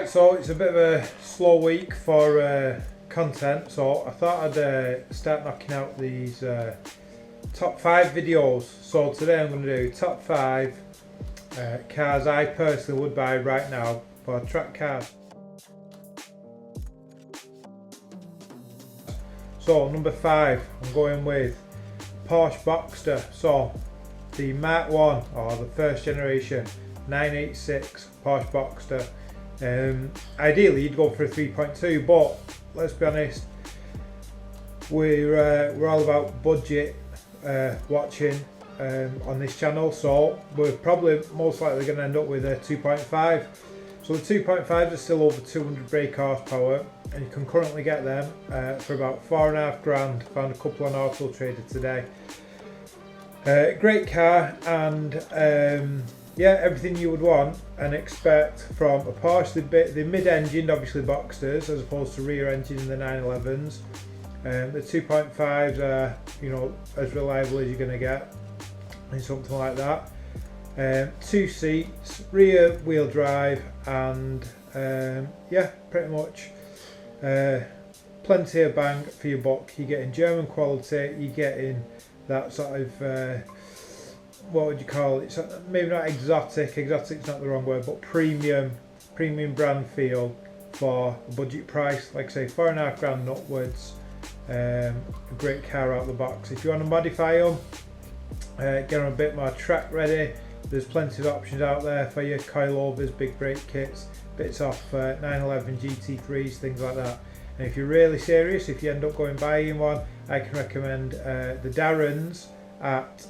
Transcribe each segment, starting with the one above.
Right, so it's a bit of a slow week for content, so I thought I'd start knocking out these top 5 videos. So today I'm going to do top 5 cars I personally would buy right now for track cars. So number 5, I'm going with Porsche Boxster. So the Mark 1 or the first generation 986 Porsche Boxster. Ideally you'd go for a 3.2, but let's be honest, we're all about budget watching on this channel, so we're probably most likely going to end up with a 2.5. So the 2.5s are still over 200 brake horsepower, and you can currently get them for about £4.5 grand. Found a couple on Auto Trader today. Great car, and yeah, everything you would want and expect from a Porsche. The mid-engined, obviously Boxsters, as opposed to rear-engine in the 911s. The 2.5s are, you know, as reliable as you're going to get in something like that. 2 seats, rear wheel drive, and yeah, pretty much plenty of bang for your buck. You're getting German quality, you're getting that sort of what would you call it? Maybe not exotic. Exotic's not the wrong word, but premium brand feel for a budget price. Like I say, £4.5 grand upwards. A great car out of the box. If you want to modify them, get them a bit more track ready. There's plenty of options out there for you. Coilovers, big brake kits, bits off 911 GT3s, things like that. And if you're really serious, if you end up going buying one, I can recommend the Darrens at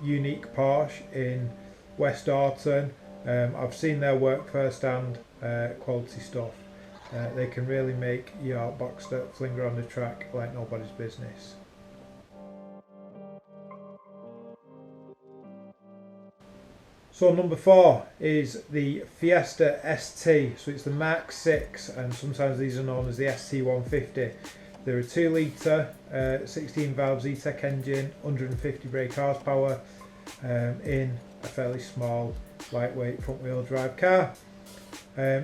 Unique Porsche in West Orton. I've seen their work firsthand, quality stuff. They can really make your Boxster flinger on the track like nobody's business. So number 4 is the Fiesta ST. So it's the Mark 6, and sometimes these are known as the ST150. They're a 2 litre, 16 valve Z-Tech engine, 150 brake horsepower, in a fairly small, lightweight front wheel drive car.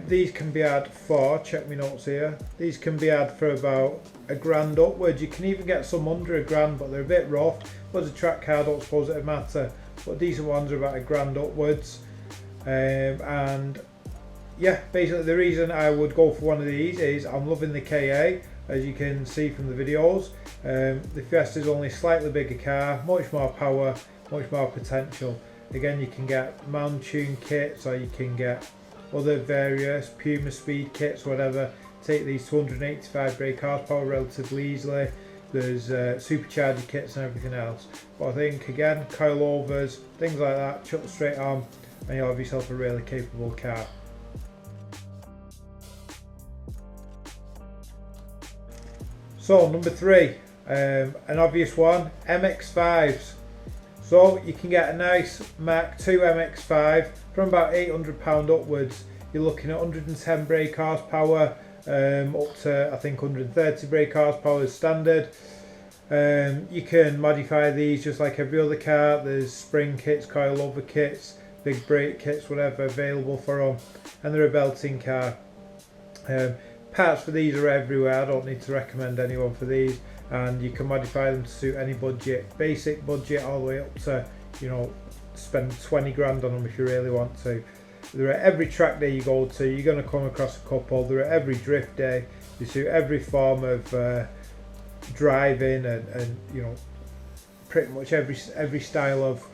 These can be had for, check my notes here, these can be had for about £1 grand upwards. You can even get some under £1 grand, but they're a bit rough. But as a track car, I don't suppose it would matter. But decent ones are about £1 grand upwards. And yeah, basically the reason I would go for one of these is I'm loving the KA. As you can see from the videos, the Fiesta is only a slightly bigger car, much more power, much more potential. Again, you can get man-tuned kits, or you can get other various Puma speed kits, whatever. Take these 285 brake horsepower relatively easily. There's supercharger kits and everything else. But I think, again, coilovers, things like that, chuck straight on, and you'll have yourself a really capable car. So number 3, an obvious one, MX-5s. So you can get a nice Mark II MX-5 from about £800 upwards. You're looking at 110 brake horsepower, up to I think 130 brake horsepower is standard. You can modify these just like every other car. There's spring kits, coilover kits, big brake kits, whatever available for them, and they're a belting car. Parts for these are everywhere. I don't need to recommend anyone for these, and you can modify them to suit any budget, basic budget all the way up to, you know, spend 20 grand on them if you really want to. They're at every track day you go to, you're going to come across a couple. They're at every drift day. They suit every form of driving, and you know, pretty much every style of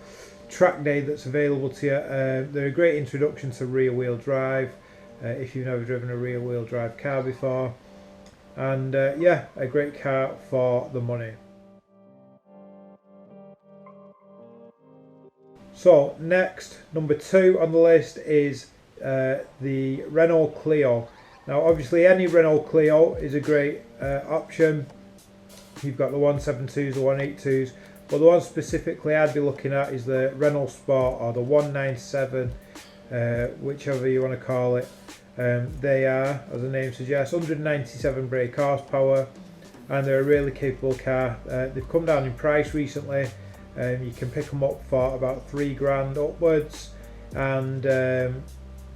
track day that's available to you. They're a great introduction to rear wheel drive. If you've never driven a rear wheel drive car before, and yeah, a great car for the money. So next, number 2 on the list is the Renault Clio. Now obviously any Renault Clio is a great option. You've got the 172s, the 182s, but the one specifically I'd be looking at is the Renault Sport, or the 197, whichever you want to call it. They are, as the name suggests, 197 brake horsepower, and they're a really capable car. They've come down in price recently. You can pick them up for about £3 grand upwards, and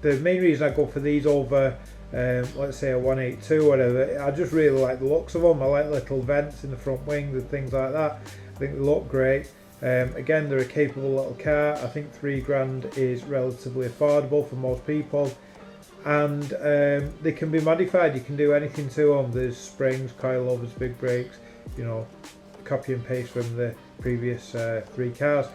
the main reason I go for these over let's say a 182 or whatever, I just really like the looks of them. I like little vents in the front wing and things like that. I think they look great. Again, they're a capable little car. I think £3 is relatively affordable for most people, and they can be modified. You can do anything to them. There's springs, coilovers, big brakes, you know, copy and paste from the previous 3 cars.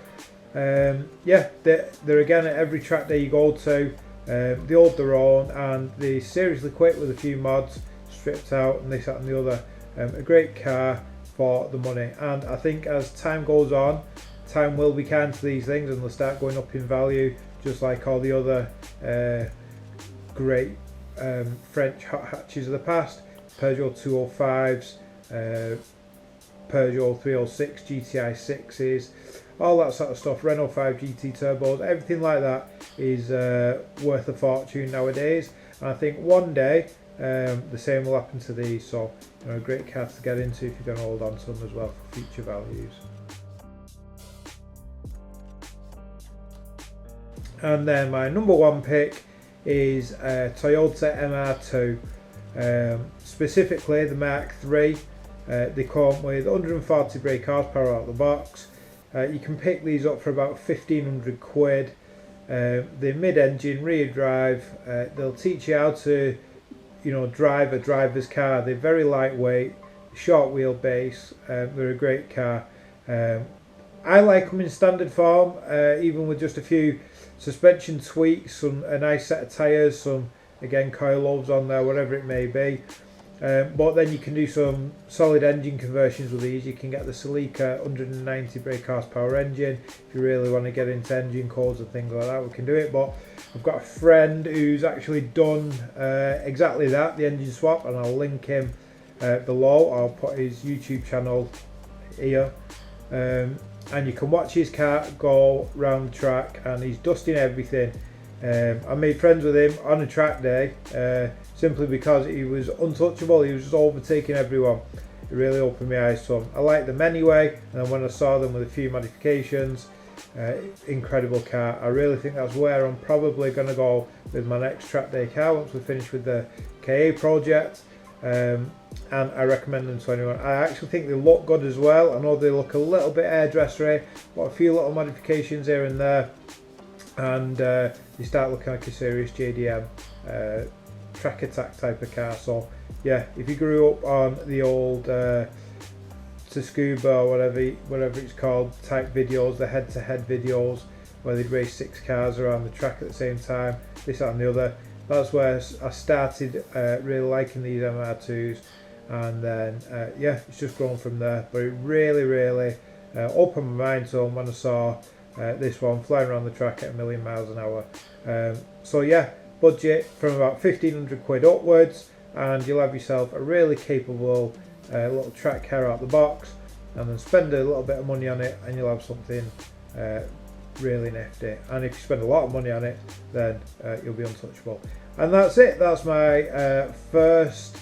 Yeah, they're again at every track day you go to. They hold their own, and they seriously quick with a few mods, stripped out and this, that and the other. A great car for the money, and I think as time goes on, time will be kind to these things and they'll start going up in value, just like all the other great French hot hatches of the past. Peugeot 205s, Peugeot 306 GTI 6s, all that sort of stuff, Renault 5 GT turbos, everything like that is worth a fortune nowadays, and I think one day the same will happen to these. So, you know, a great car to get into if you're going to hold on to them as well for future values. And then my number 1 pick is Toyota MR2, specifically the Mark III. They come with 140 brake horsepower out of the box. You can pick these up for about 1500 quid. They're mid-engine, rear drive. They'll teach you how to, you know, drive a driver's car. They're very lightweight, short wheelbase. They're a great car. I like them in standard form, even with just a few suspension tweaks, a nice set of tyres, some again coilovers on there, whatever it may be. But then you can do some solid engine conversions with these. You can get the Celica 190 brake horsepower engine. If you really want to get into engine codes and things like that, we can do it. But I've got a friend who's actually done exactly that, the engine swap, and I'll link him below. I'll put his YouTube channel here. And you can watch his car go round the track, and he's dusting everything. I made friends with him on a track day simply because he was untouchable. He was just overtaking everyone. It really opened my eyes to him. I liked them anyway, and then when I saw them with a few modifications, incredible car. I really think that's where I'm probably going to go with my next track day car once we finish with the KA project. And I recommend them to anyone. I actually think they look good as well. I know they look a little bit hairdressery, but a few little modifications here and there, and you start looking like a serious JDM track attack type of car. So yeah, if you grew up on the old Tsukuba or whatever it's called type videos, the head-to-head videos where they'd race 6 cars around the track at the same time, this, that and the other, that's where I started really liking these MR2s, and then yeah, it's just grown from there. But it really opened my mind to them when I saw this one flying around the track at 1,000,000 miles an hour. So yeah, budget from about 1500 quid upwards, and you'll have yourself a really capable little track car out the box, and then spend a little bit of money on it and you'll have something really nifty. And if you spend a lot of money on it, then you'll be untouchable. And that's it. That's my first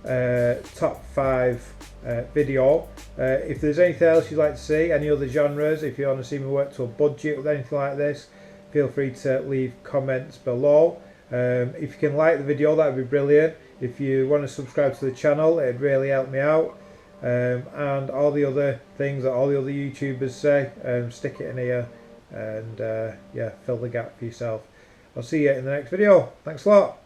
top 5 video. If there's anything else you'd like to see, any other genres, if you want to see me work to a budget with anything like this, feel free to leave comments below. If you can like the video, that would be brilliant. If you want to subscribe to the channel, it'd really help me out. And all the other things that all the other YouTubers say, stick it in here, and yeah, fill the gap for yourself. I'll see you in the next video. Thanks a lot.